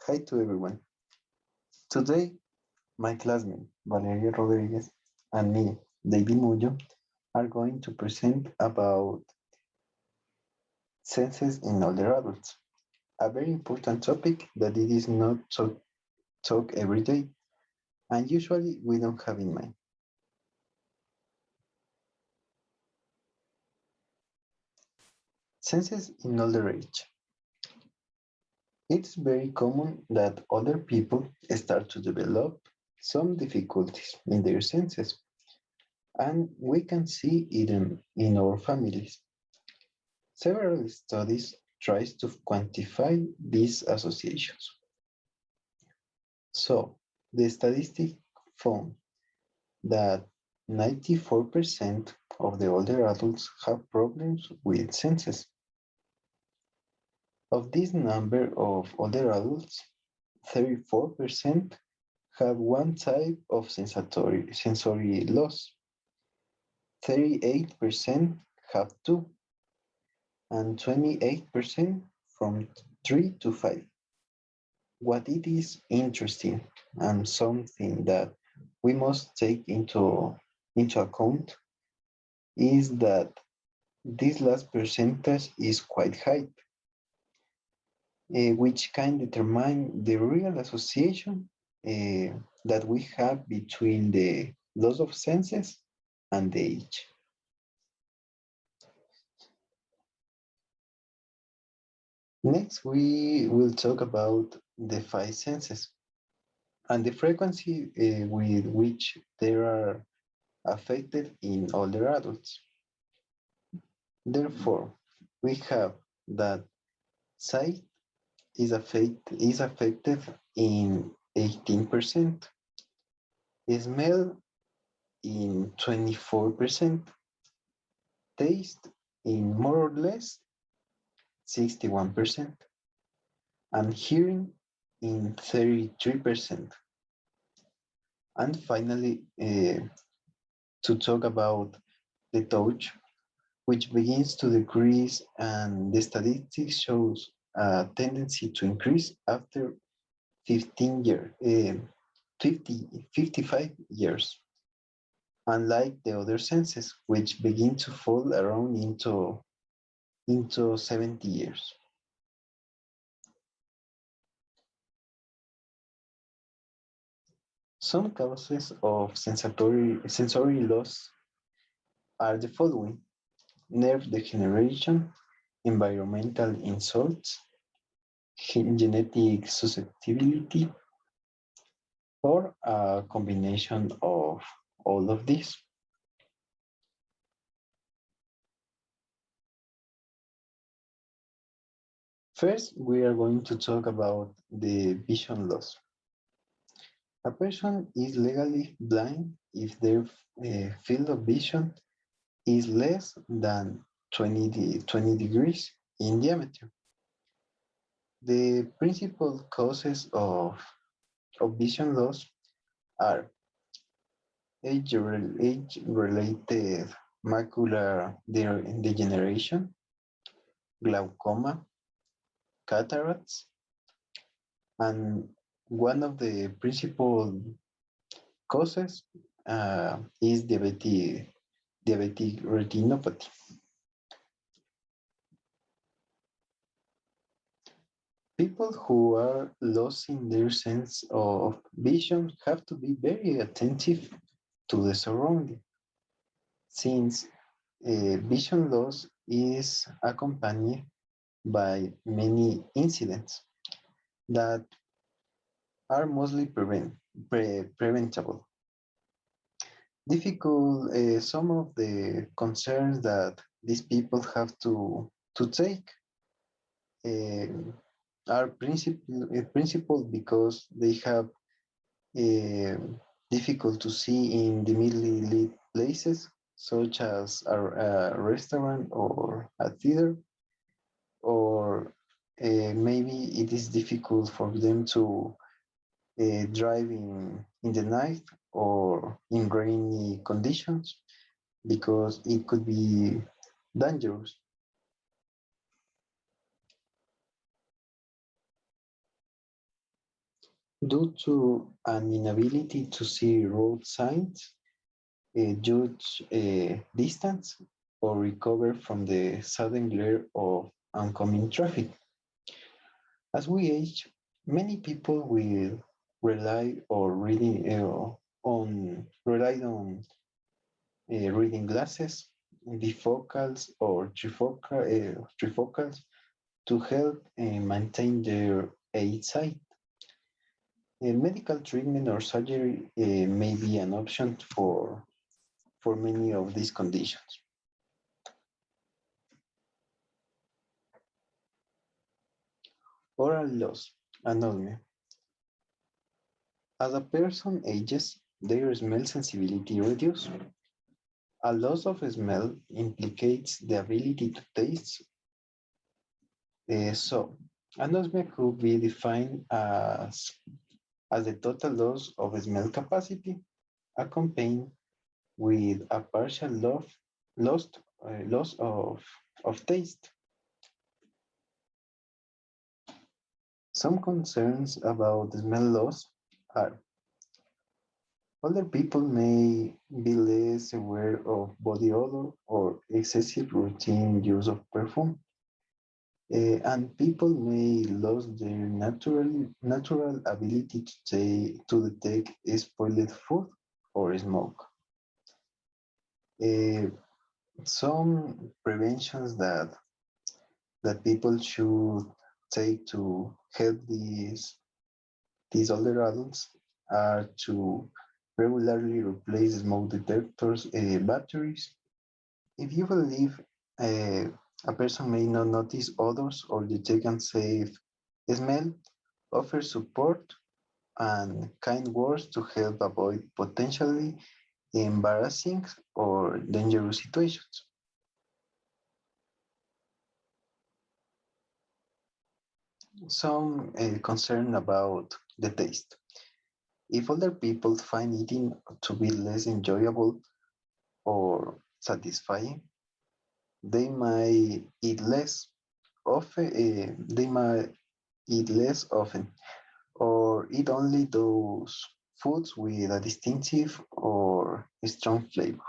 Hi to everyone. Today, my classmate Valeria Rodriguez and me, David Muyo, are going to present about senses in older adults, a very important topic that it is not talk every day, and usually we don't have in mind. Senses in older age. It's very common that older people start to develop some difficulties in their senses, and we can see it in our families. Several studies tries to quantify these associations. So, the statistic found that 94% of the older adults have problems with senses. Of this number of older adults, 34% have one type of sensory loss, 38% have two, and 28% from 3 to 5. What it is interesting and something that we must take into account is that this last percentage is quite high, which can determine the real association that we have between the loss of senses and the age. Next, we will talk about the five senses and the frequency with which they are affected in older adults. Therefore, we have that sight is affected in 18%, smell in 24%, taste in more or less 61%, and hearing in 33%. And finally, to talk about the touch, which begins to decrease, and the statistics shows a tendency to increase after 15 years, 55 years, unlike the other senses, which begin to fall around into 70 years. Some causes of sensory loss are the following: nerve degeneration, environmental insults, genetic susceptibility, or a combination of all of these. First, we are going to talk about the vision loss. A person is legally blind if their field of vision is less than 20 degrees in diameter. The principal causes of vision loss are age-related macular degeneration, glaucoma, cataracts, and one of the principal causes is diabetic retinopathy. People who are lost in their sense of vision have to be very attentive to the surrounding, since vision loss is accompanied by many incidents that are mostly preventable. Some of the concerns that these people have to take uh, are principal because they have uh, difficult to see in dimly lit places, such as a restaurant or a theater, or maybe it is difficult for them to drive in the night or in rainy conditions because it could be dangerous. due to an inability to see road signs, judge distance, or recover from the sudden glare of oncoming traffic. As we age, many people will rely or reading on rely on reading glasses, bifocals or trifocals to help maintain their eyesight. Medical treatment or surgery may be an option for many of these conditions. Oral loss, anomaly. As a person ages, their smell sensibility reduces. A loss of smell implicates the ability to taste. So, anosmia could be defined as the total loss of smell capacity, accompanied with a partial loss of taste. Some concerns about smell loss are older people may be less aware of body odor or excessive routine use of perfume, and people may lose their natural ability to detect spoiled food or smoke. Uh, some preventions that people should take to help these older adults are to regularly replace smoke detectors batteries. If you believe a person may not notice odors or detect unsafe smell, offer support and kind words to help avoid potentially embarrassing or dangerous situations. Some concern about the taste. If older people find eating to be less enjoyable or satisfying, they might eat less often. They might eat less often, or eat only those foods with a distinctive or strong flavor.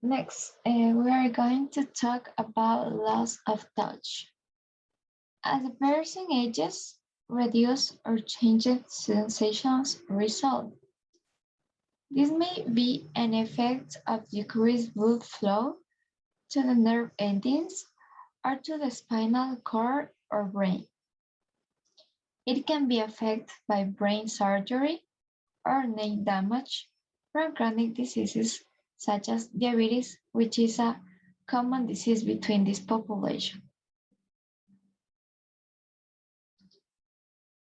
Next, we are going to talk about loss of touch. As a person ages, reduced or changed sensations result. This may be an effect of decreased blood flow to the nerve endings or to the spinal cord or brain. It can be affected by brain surgery or nerve damage from chronic diseases such as diabetes, which is a common disease between this population.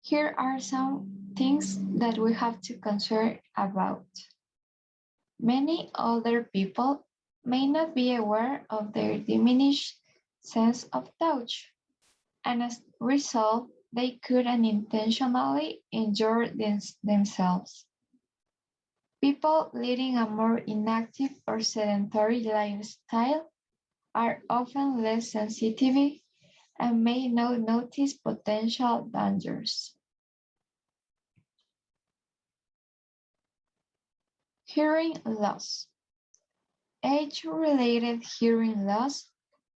Here are some things that we have to concern about. Many older people may not be aware of their diminished sense of touch, and as a result, they could unintentionally injure themselves. People leading a more inactive or sedentary lifestyle are often less sensitive and may not notice potential dangers. Hearing loss. Age-related hearing loss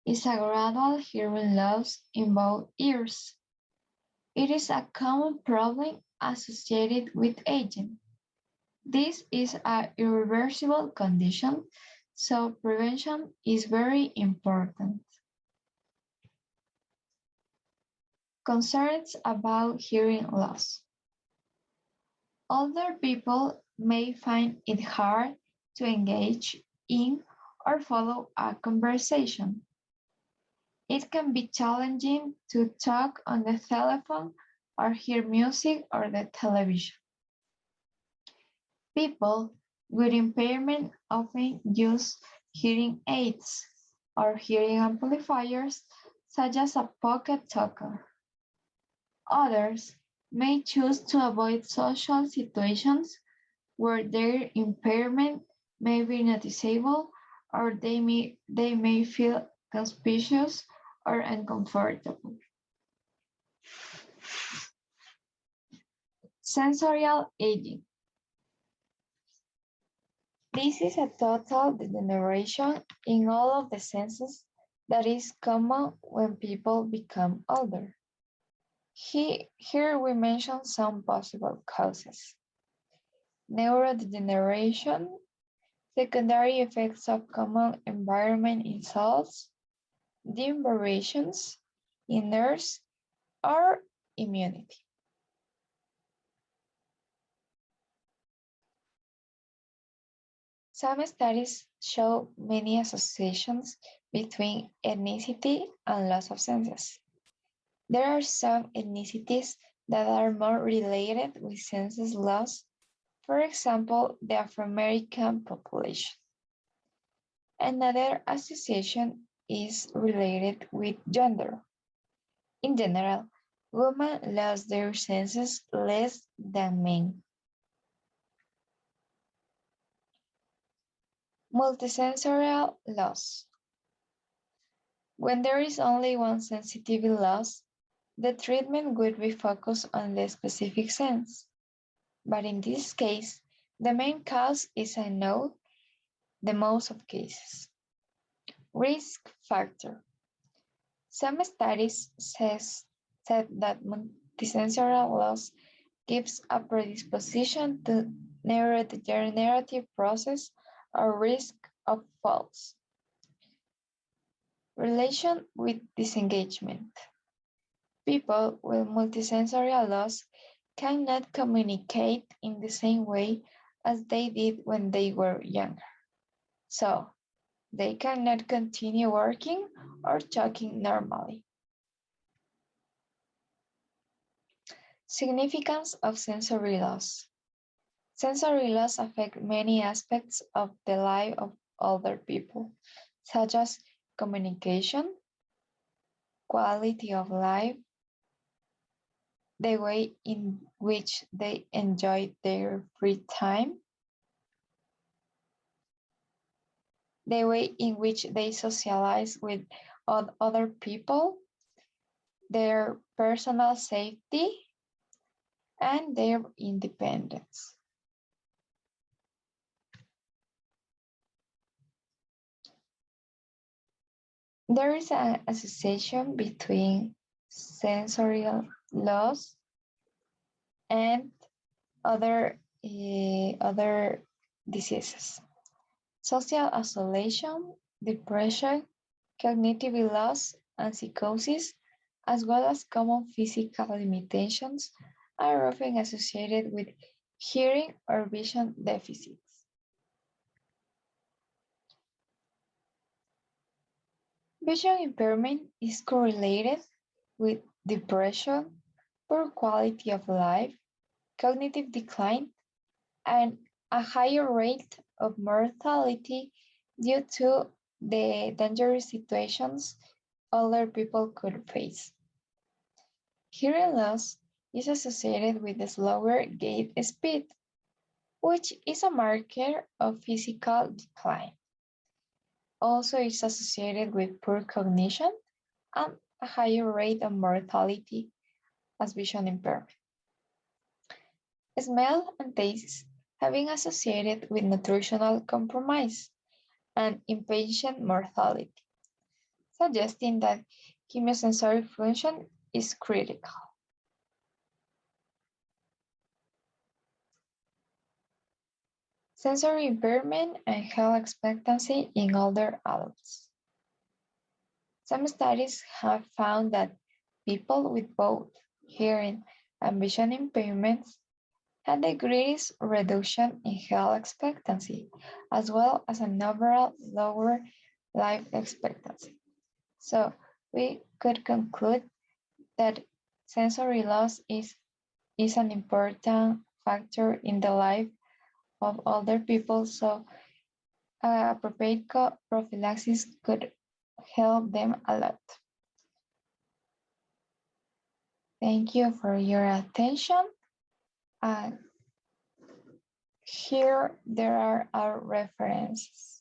is a gradual hearing loss in both ears. It is a common problem associated with aging. This is an irreversible condition, so prevention is very important. Concerns about hearing loss. Older people may find it hard to engage in or follow a conversation. It can be challenging to talk on the telephone or hear music or the television. People with impairment often use hearing aids or hearing amplifiers such as a pocket talker. Others may choose to avoid social situations where their impairment may be noticeable or they may feel conspicuous or uncomfortable. Sensorial aging. This is a total degeneration in all of the senses that is common when people become older. Here we mention some possible causes. Neurodegeneration, secondary effects of common environment in cells, dim variations in nerves, or immunity. Some studies show many associations between ethnicity and loss of senses. There are some ethnicities that are more related with senses loss, for example, the Afro-American population. Another association is related with gender. In general, women lose their senses less than men. Multisensorial loss. When there is only one sensitivity loss, the treatment would be focused on the specific sense. But in this case, the main cause is unknown the most of cases. Risk factor. Some studies said that multisensorial loss gives a predisposition to neurodegenerative process or risk of falls. Relation with disengagement. People with multisensorial loss cannot communicate in the same way as they did when they were younger. So, they cannot continue working or talking normally. Significance of sensory loss. Sensory loss affects many aspects of the life of older people, such as communication, quality of life, the way in which they enjoy their free time, the way in which they socialize with other people, their personal safety, and their independence. There is an association between sensorial loss and other diseases. Social isolation, depression, cognitive loss, and psychosis, as well as common physical limitations, are often associated with hearing or vision deficits. Vision impairment is correlated with depression, poor quality of life, cognitive decline, and a higher rate of mortality due to the dangerous situations older people could face. Hearing loss is associated with a slower gait speed, which is a marker of physical decline. Also, is associated with poor cognition and a higher rate of mortality as vision impairment. Smell and taste have been associated with nutritional compromise and inpatient mortality, suggesting that chemiosensory function is critical. Sensory impairment and health expectancy in older adults. Some studies have found that people with both hearing and vision impairments had the greatest reduction in health expectancy, as well as an overall lower life expectancy. So we could conclude that sensory loss is an important factor in the life of older people, so appropriate prophylaxis could help them a lot. Thank you for your attention. And here there are our references.